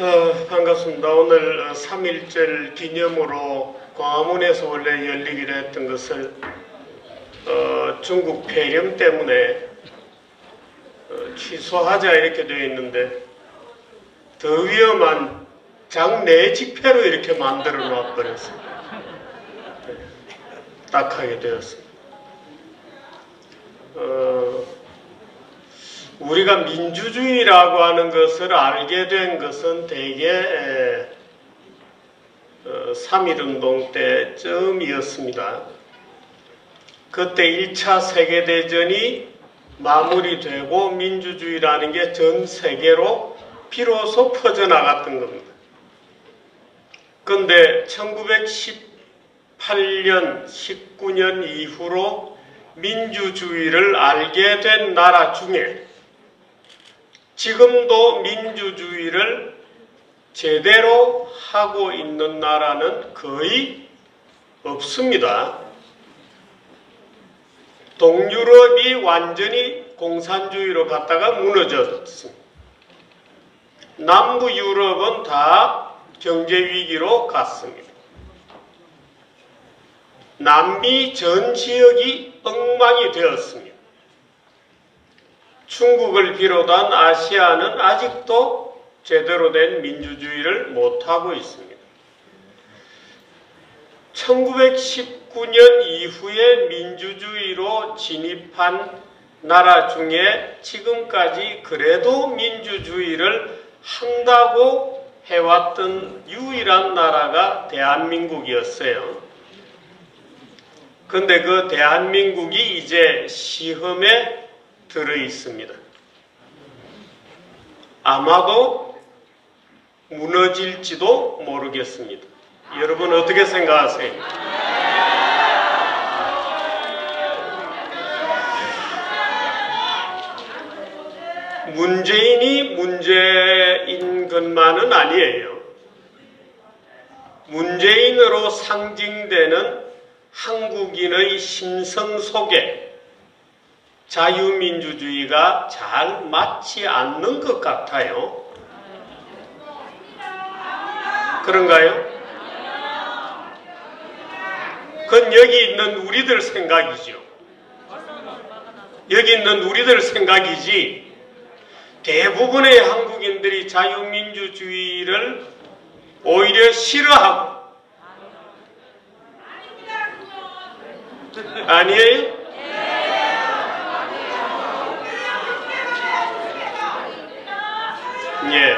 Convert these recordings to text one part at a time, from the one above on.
반갑습니다. 오늘 3.1절 기념으로 광화문에서 원래 열리기로 했던 것을 중국 폐렴 때문에 취소하자 이렇게 되어 있는데 더 위험한 장내 집회로 이렇게 만들어 놔버렸어요. 딱 하게 되었습니다. 우리가 민주주의라고 하는 것을 알게 된 것은 대개 3.1운동 때쯤이었습니다. 그때 1차 세계대전이 마무리되고 민주주의라는 게 전 세계로 비로소 퍼져나갔던 겁니다. 그런데 1918년, 19년 이후로 민주주의를 알게 된 나라 중에 지금도 민주주의를 제대로 하고 있는 나라는 거의 없습니다. 동유럽이 완전히 공산주의로 갔다가 무너졌습니다. 남부 유럽은 다 경제위기로 갔습니다. 남미 전 지역이 엉망이 되었습니다. 중국을 비롯한 아시아는 아직도 제대로 된 민주주의를 못하고 있습니다. 1919년 이후에 민주주의로 진입한 나라 중에 지금까지 그래도 민주주의를 한다고 해왔던 유일한 나라가 대한민국이었어요. 그런데 그 대한민국이 이제 시험에 들어 있습니다. 아마도 무너질지도 모르겠습니다. 여러분 어떻게 생각하세요? 문재인이 문제인 것만은 아니에요. 문재인으로 상징되는 한국인의 심성 속에 자유민주주의가 잘 맞지 않는 것 같아요. 그런가요? 그건 여기 있는 우리들 생각이죠. 여기 있는 우리들 생각이지 대부분의 한국인들이 자유민주주의를 오히려 싫어하고 아니에요? 예,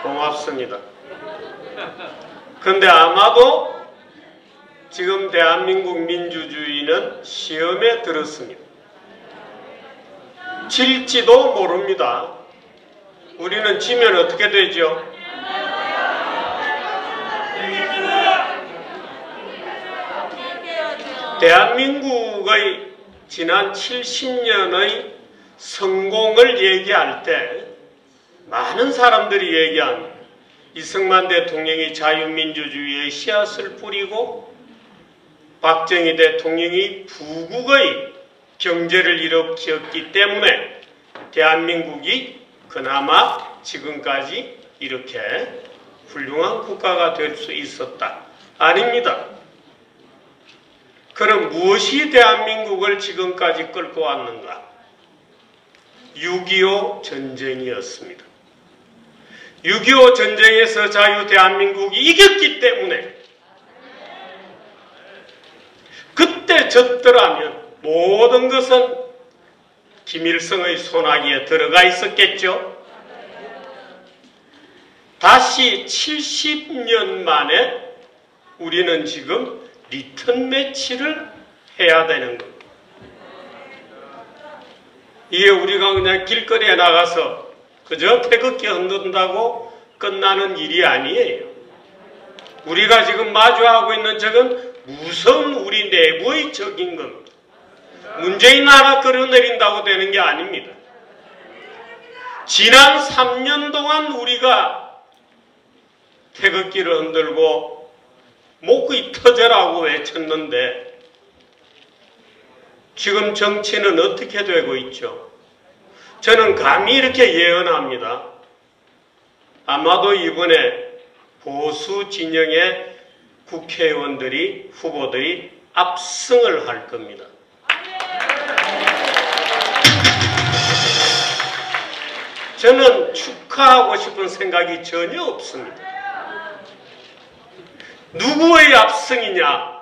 고맙습니다. 그런데 아마도 지금 대한민국 민주주의는 시험에 들었습니다. 질지도 모릅니다. 우리는 지면 어떻게 되죠? 대한민국의 지난 70년의 성공을 얘기할 때 많은 사람들이 얘기한 이승만 대통령이 자유민주주의의 씨앗을 뿌리고 박정희 대통령이 부국의 경제를 일으켰기 때문에 대한민국이 그나마 지금까지 이렇게 훌륭한 국가가 될 수 있었다. 아닙니다. 그럼 무엇이 대한민국을 지금까지 끌고 왔는가? 6.25 전쟁이었습니다. 6.25 전쟁에서 자유 대한민국이 이겼기 때문에 그때 졌더라면 모든 것은 김일성의 손아귀에 들어가 있었겠죠. 다시 70년 만에 우리는 지금 리턴 매치를 해야 되는 겁니다. 이게 우리가 그냥 길거리에 나가서 그저 태극기 흔든다고 끝나는 일이 아니에요. 우리가 지금 마주하고 있는 적은 무서운 우리 내부의 적인 겁니다. 문재인 하나 끌어내린다고 되는 게 아닙니다. 지난 3년 동안 우리가 태극기를 흔들고 목이 터져라고 외쳤는데 지금 정치는 어떻게 되고 있죠? 저는 감히 이렇게 예언합니다. 아마도 이번에 보수 진영의 국회의원들이, 후보들이 압승을 할 겁니다. 저는 축하하고 싶은 생각이 전혀 없습니다. 누구의 압승이냐?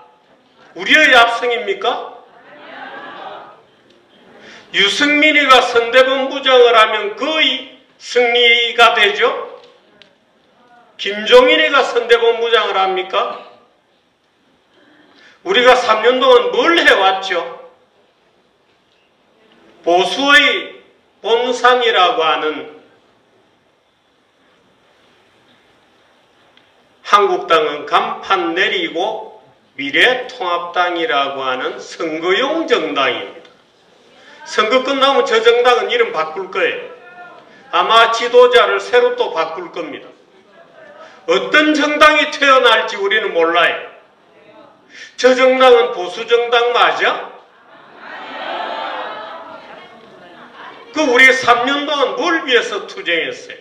우리의 압승입니까? 유승민이가 선대본부장을 하면 거의 승리가 되죠? 김종인이가 선대본부장을 합니까? 우리가 3년 동안 뭘 해왔죠? 보수의 본산이라고 하는 한국당은 간판 내리고 미래통합당이라고 하는 선거용 정당입니다. 선거 끝나면 저 정당은 이름 바꿀 거예요. 아마 지도자를 새로 또 바꿀 겁니다. 어떤 정당이 태어날지 우리는 몰라요. 저 정당은 보수정당 맞아? 그 우리 3년 동안 뭘 위해서 투쟁했어요?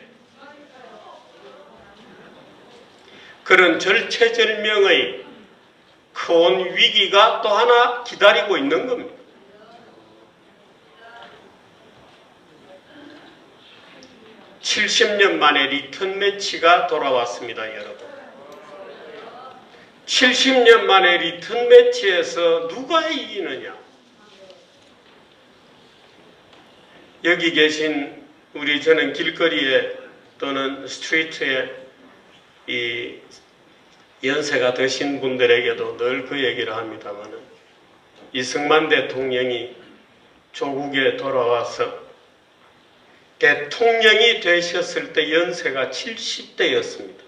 그런 절체절명의 큰 위기가 또 하나 기다리고 있는 겁니다. (70년) 만에 리턴 매치가 돌아왔습니다, 여러분. 70년 만에 리턴 매치에서 누가 이기느냐? 여기 계신 저는 길거리에 또는 스트리트에 이 연세가 드신 분들에게도 늘 그 얘기를 합니다만은, 이승만 대통령이 조국에 돌아와서 대통령이 되셨을 때 연세가 70대였습니다.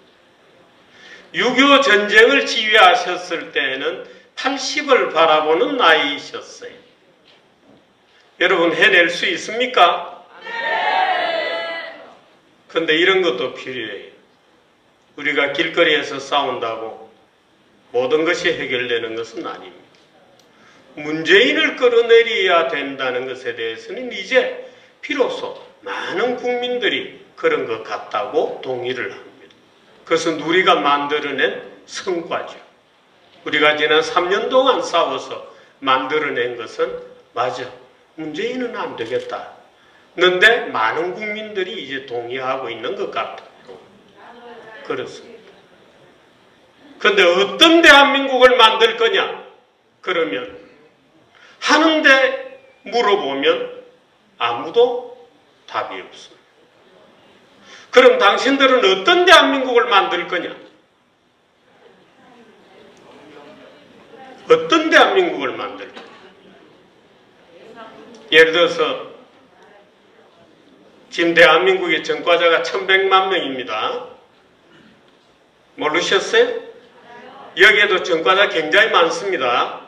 6.25 전쟁을 지휘하셨을 때에는 80을 바라보는 나이이셨어요. 여러분 해낼 수 있습니까? 그런데 이런 것도 필요해요. 우리가 길거리에서 싸운다고 모든 것이 해결되는 것은 아닙니다. 문재인을 끌어내려야 된다는 것에 대해서는 이제 비로소 많은 국민들이 그런 것 같다고 동의를 합니다. 그것은 우리가 만들어낸 성과죠. 우리가 지난 3년 동안 싸워서 만들어낸 것은 맞아, 문재인은 안 되겠다. 그런데 많은 국민들이 이제 동의하고 있는 것 같아요. 그렇습니다. 그런데 어떤 대한민국을 만들 거냐? 그러면 하는데 물어보면 아무도 답이 없습니다. 그럼 당신들은 어떤 대한민국을 만들 거냐? 어떤 대한민국을 만들 거냐? 예를 들어서 지금 대한민국의 전과자가 1100만 명입니다. 모르셨어요? 여기에도 전과자 굉장히 많습니다.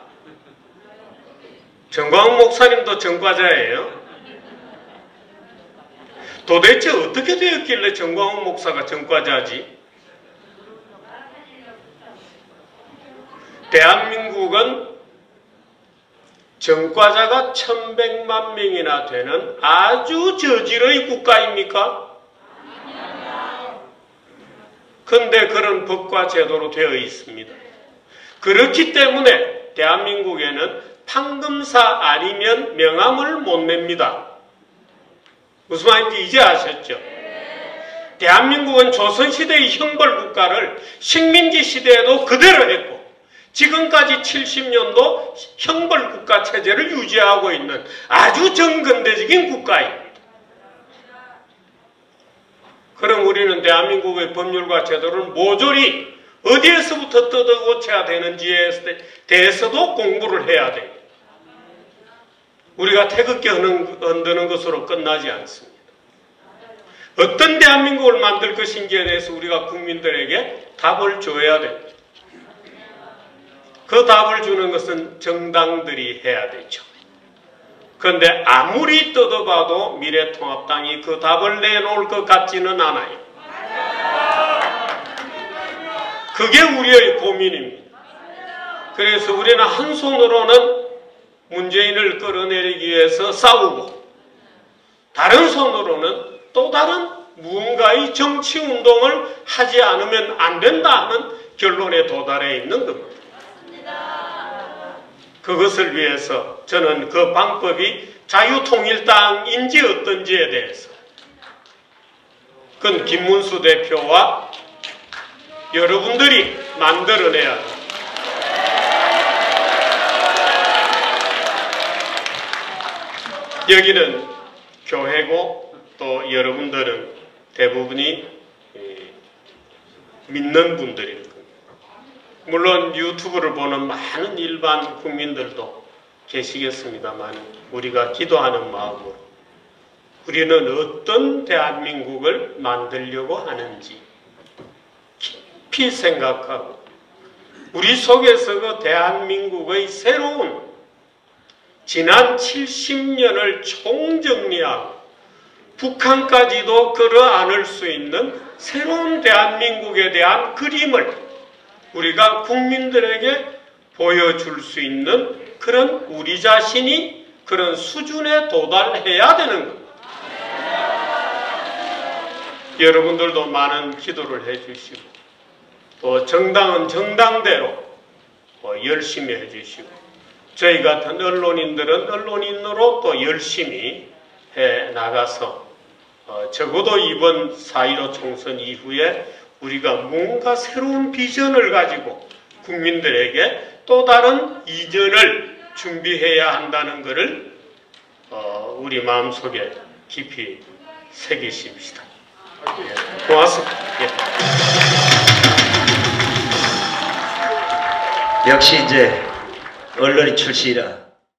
정광훈 목사님도 전과자예요. 도대체 어떻게 되었길래 정광훈 목사가 전과자지? 대한민국은 전과자가 1100만 명이나 되는 아주 저질의 국가입니까? 그런데 그런 법과 제도로 되어 있습니다. 그렇기 때문에 대한민국에는 판검사 아니면 명함을 못 냅니다. 무슨 말인지 이제 아셨죠? 대한민국은 조선시대의 형벌국가를 식민지 시대에도 그대로 했고 지금까지 70년도 형벌국가 체제를 유지하고 있는 아주 정근대적인 국가입니다. 그럼 우리는 대한민국의 법률과 제도를 모조리 어디에서부터 뜯어고쳐야 되는지에 대해서도 공부를 해야 돼요. 우리가 태극기 흔드는 것으로 끝나지 않습니다. 어떤 대한민국을 만들 것인지에 대해서 우리가 국민들에게 답을 줘야 됩니다. 그 답을 주는 것은 정당들이 해야 되죠. 그런데 아무리 뜯어봐도 미래통합당이 그 답을 내놓을 것 같지는 않아요. 그게 우리의 고민입니다. 그래서 우리는 한 손으로는 문재인을 끌어내리기 위해서 싸우고 다른 손으로는 또 다른 무언가의 정치 운동을 하지 않으면 안 된다 하는 결론에 도달해 있는 겁니다. 그것을 위해서 저는 그 방법이 자유통일당인지 어떤지에 대해서 그건 김문수 대표와 여러분들이 만들어내야 합니다. 여기는 교회고 또 여러분들은 대부분이 믿는 분들일 겁니다. 물론 유튜브를 보는 많은 일반 국민들도 계시겠습니다만 우리가 기도하는 마음으로 우리는 어떤 대한민국을 만들려고 하는지 깊이 생각하고 우리 속에서 그 대한민국의 새로운 지난 70년을 총정리하고 북한까지도 끌어안을 수 있는 새로운 대한민국에 대한 그림을 우리가 국민들에게 보여줄 수 있는 그런 우리 자신이 그런 수준에 도달해야 되는 겁니다. 여러분들도 많은 기도를 해주시고 또 정당은 정당대로 열심히 해주시고 저희 같은 언론인들은 언론인으로 또 열심히 해 나가서 적어도 이번 4.15 총선 이후에 우리가 뭔가 새로운 비전을 가지고 국민들에게 또 다른 이전을 준비해야 한다는 것을 우리 마음속에 깊이 새기십시다. 고맙습니다. 역시 이제 언론인 출신이라